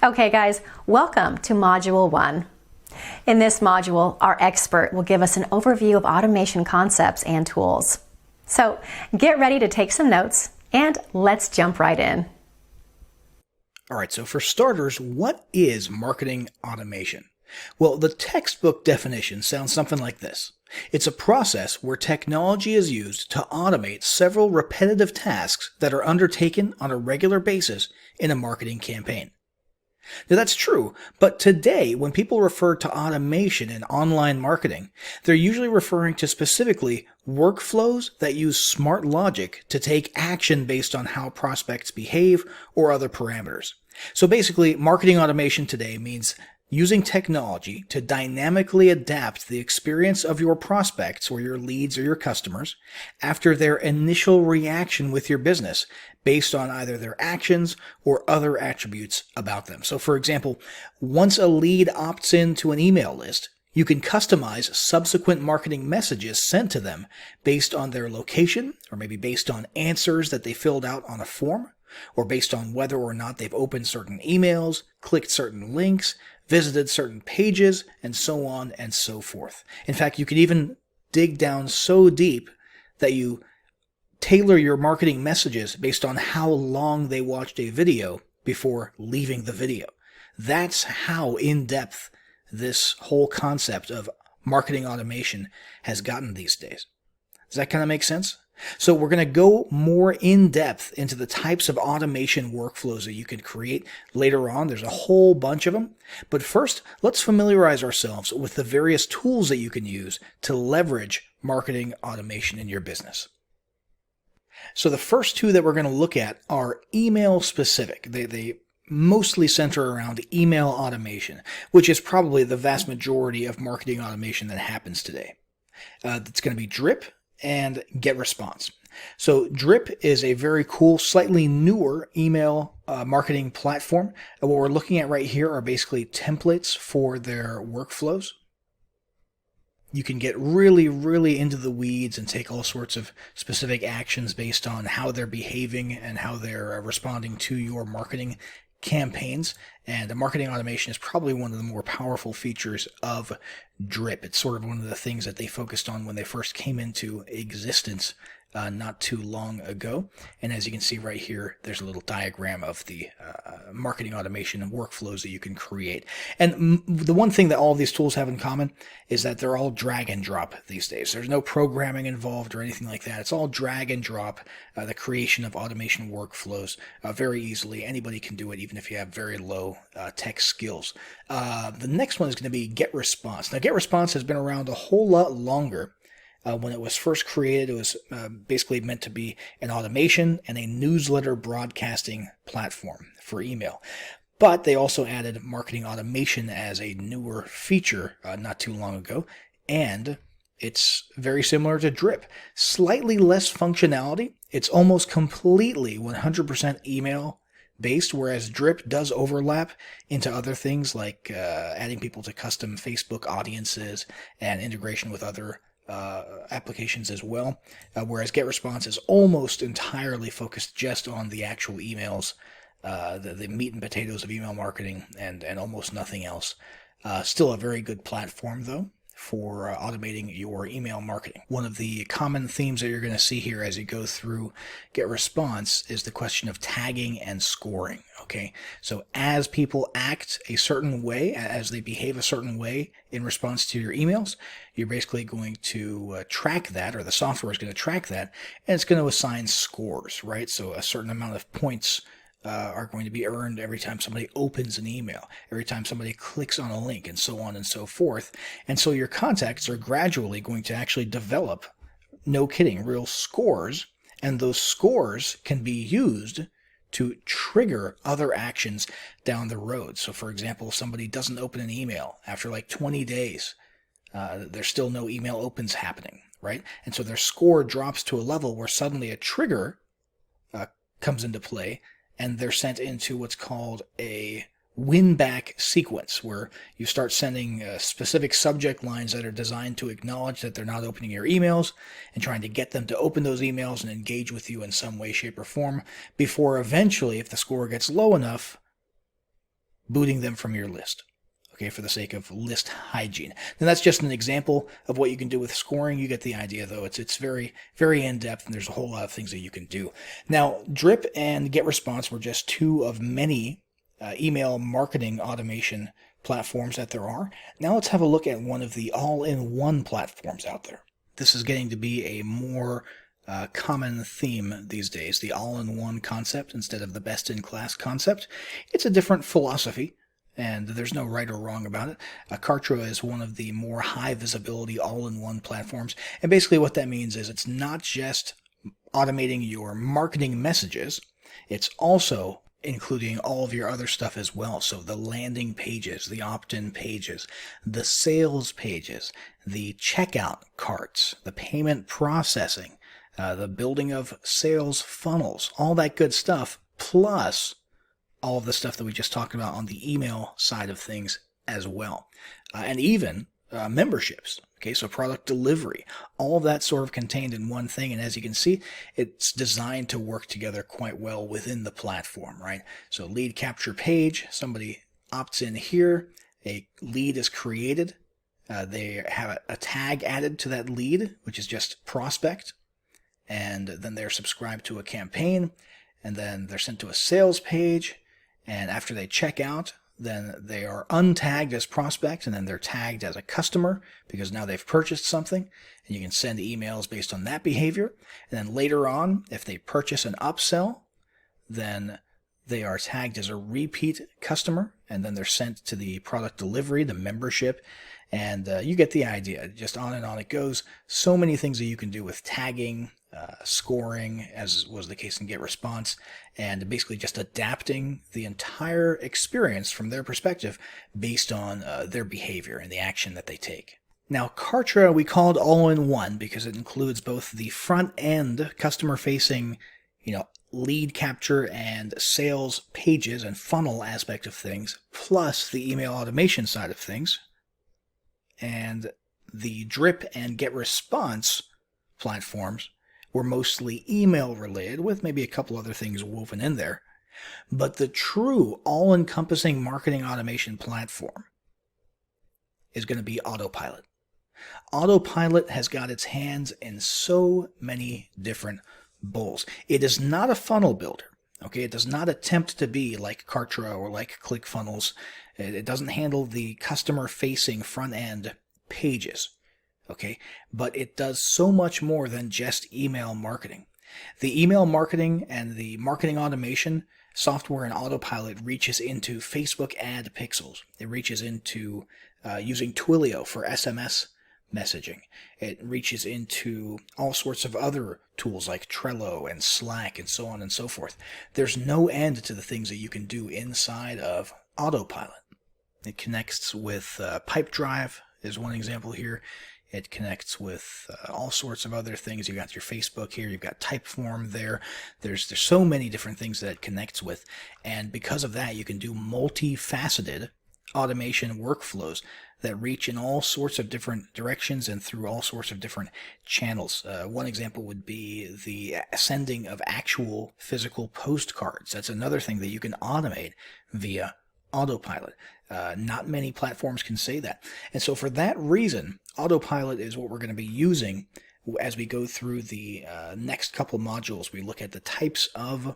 Okay guys, welcome to Module 1. In this module, our expert will give us an overview of automation concepts and tools. So get ready to take some notes and let's jump right in. All right, so for starters, what is marketing automation? Well, the textbook definition sounds something like this. It's a process where technology is used to automate several repetitive tasks that are undertaken on a regular basis in a marketing campaign. Now that's true, but today when people refer to automation in online marketing, they're usually referring to specifically workflows that use smart logic to take action based on how prospects behave or other parameters. So basically, marketing automation today means using technology to dynamically adapt the experience of your prospects or your leads or your customers after their initial reaction with your business based on either their actions or other attributes about them. So for example, once a lead opts into an email list, you can customize subsequent marketing messages sent to them based on their location, or maybe based on answers that they filled out on a form, or based on whether or not they've opened certain emails, clicked certain links, visited certain pages, and so on and so forth. In fact, you can even dig down so deep that you tailor your marketing messages based on how long they watched a video before leaving the video. That's how in-depth this whole concept of marketing automation has gotten these days. Does that kind of make sense? So we're going to go more in depth into the types of automation workflows that you can create later on. There's a whole bunch of them. But first, let's familiarize ourselves with the various tools that you can use to leverage marketing automation in your business. So the first two that we're going to look at are email specific. They mostly center around email automation, which is probably the vast majority of marketing automation that happens today. It's going to be Drip and GetResponse. So Drip is a very cool, slightly newer email marketing platform. And what we're looking at right here are basically templates for their workflows. You can get really into the weeds and take all sorts of specific actions based on how they're behaving and how they're responding to your marketing campaigns. And the marketing automation is probably one of the more powerful features of Drip. It's sort of one of the things that they focused on when they first came into existence not too long ago. And as you can see right here, there's a little diagram of the marketing automation and workflows that you can create. And the one thing that all of these tools have in common is that they're all drag and drop these days. There's no programming involved or anything like that. It's all drag and drop, the creation of automation workflows very easily. Anybody can do it, even if you have very low tech skills. The next one is going to be GetResponse. Now, GetResponse has been around a whole lot longer. When it was first created, it was basically meant to be an automation and a newsletter broadcasting platform for email. But they also added marketing automation as a newer feature not too long ago, and it's very similar to Drip. Slightly less functionality. It's almost completely 100% email based, whereas Drip does overlap into other things like adding people to custom Facebook audiences and integration with other applications as well, whereas GetResponse is almost entirely focused just on the actual emails, the meat and potatoes of email marketing, and almost nothing else. Still a very good platform, though, for automating your email marketing. One of the common themes that you're going to see here as you go through GetResponse is the question of tagging and scoring. Okay, so as people act a certain way, as they behave a certain way in response to your emails, you're basically going to track that, or the software is going to track that, and it's going to assign scores, right? So a certain amount of points are going to be earned every time somebody opens an email, every time somebody clicks on a link, and so on and so forth. And so your contacts are gradually going to actually develop, no kidding, real scores, and those scores can be used to trigger other actions down the road. So for example, if somebody doesn't open an email after like 20 days, there's still no email opens happening, right? And so their score drops to a level where suddenly a trigger comes into play, and they're sent into what's called a win-back sequence, where you start sending specific subject lines that are designed to acknowledge that they're not opening your emails and trying to get them to open those emails and engage with you in some way, shape, or form before eventually, if the score gets low enough, booting them from your list. Okay, for the sake of list hygiene. Now that's just an example of what you can do with scoring. You get the idea, though. It's very, very in-depth, and there's a whole lot of things that you can do. Now, Drip and GetResponse were just two of many email marketing automation platforms that there are. Now let's have a look at one of the all-in-one platforms out there. This is getting to be a more common theme these days, the all-in-one concept instead of the best-in-class concept. It's a different philosophy, and there's no right or wrong about it. Kartra is one of the more high-visibility all-in-one platforms, and basically what that means is it's not just automating your marketing messages, it's also including all of your other stuff as well. So the landing pages, the opt-in pages, the sales pages, the checkout carts, the payment processing, the building of sales funnels, all that good stuff, plus all of the stuff that we just talked about on the email side of things as well. And even memberships. Okay, so product delivery, all of that sort of contained in one thing. And as you can see, it's designed to work together quite well within the platform, right? So lead capture page, somebody opts in here, a lead is created. They have a tag added to that lead, which is just prospect. And then they're subscribed to a campaign, and then they're sent to a sales page. And after they check out, then they are untagged as prospect, and then they're tagged as a customer because now they've purchased something, and you can send emails based on that behavior. And then later on, if they purchase an upsell, then they are tagged as a repeat customer, and then they're sent to the product delivery, the membership, and you get the idea. Just on and on it goes. So many things that you can do with tagging, scoring, as was the case in GetResponse, and basically just adapting the entire experience from their perspective based on their behavior and the action that they take. Now, Kartra we called all-in-one because it includes both the front-end customer-facing, lead capture and sales pages and funnel aspect of things, plus the email automation side of things. And the Drip and GetResponse platforms were mostly email related, with maybe a couple other things woven in there. But the true all-encompassing marketing automation platform is going to be Autopilot. Autopilot has got its hands in so many different bowls. It is not a funnel builder. Okay, it does not attempt to be like Kartra or like ClickFunnels. It doesn't handle the customer-facing front-end pages. Okay, but it does so much more than just email marketing. The email marketing and the marketing automation software in Autopilot reaches into Facebook ad pixels. It reaches into using Twilio for SMS messaging. It reaches into all sorts of other tools like Trello and Slack and so on and so forth. There's no end to the things that you can do inside of Autopilot. It connects with Pipedrive is one example here. It connects with all sorts of other things. You've got your Facebook here. You've got Typeform there. There's so many different things that it connects with. And because of that, you can do multifaceted automation workflows that reach in all sorts of different directions and through all sorts of different channels. One example would be the sending of actual physical postcards. That's another thing that you can automate via Autopilot. Not many platforms can say that. And so for that reason, Autopilot is what we're going to be using as we go through the next couple modules. We look at the types of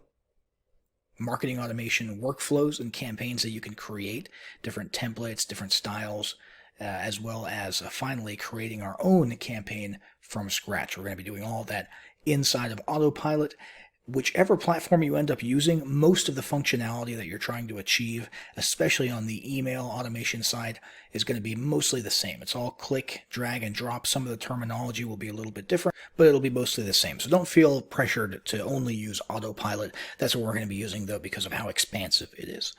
marketing automation workflows and campaigns that you can create, different templates, different styles, as well as finally creating our own campaign from scratch. We're going to be doing all that inside of Autopilot. Whichever platform you end up using, most of the functionality that you're trying to achieve, especially on the email automation side, is going to be mostly the same. It's all click, drag, and drop. Some of the terminology will be a little bit different, but it'll be mostly the same. So don't feel pressured to only use Autopilot. That's what we're going to be using, though, because of how expansive it is.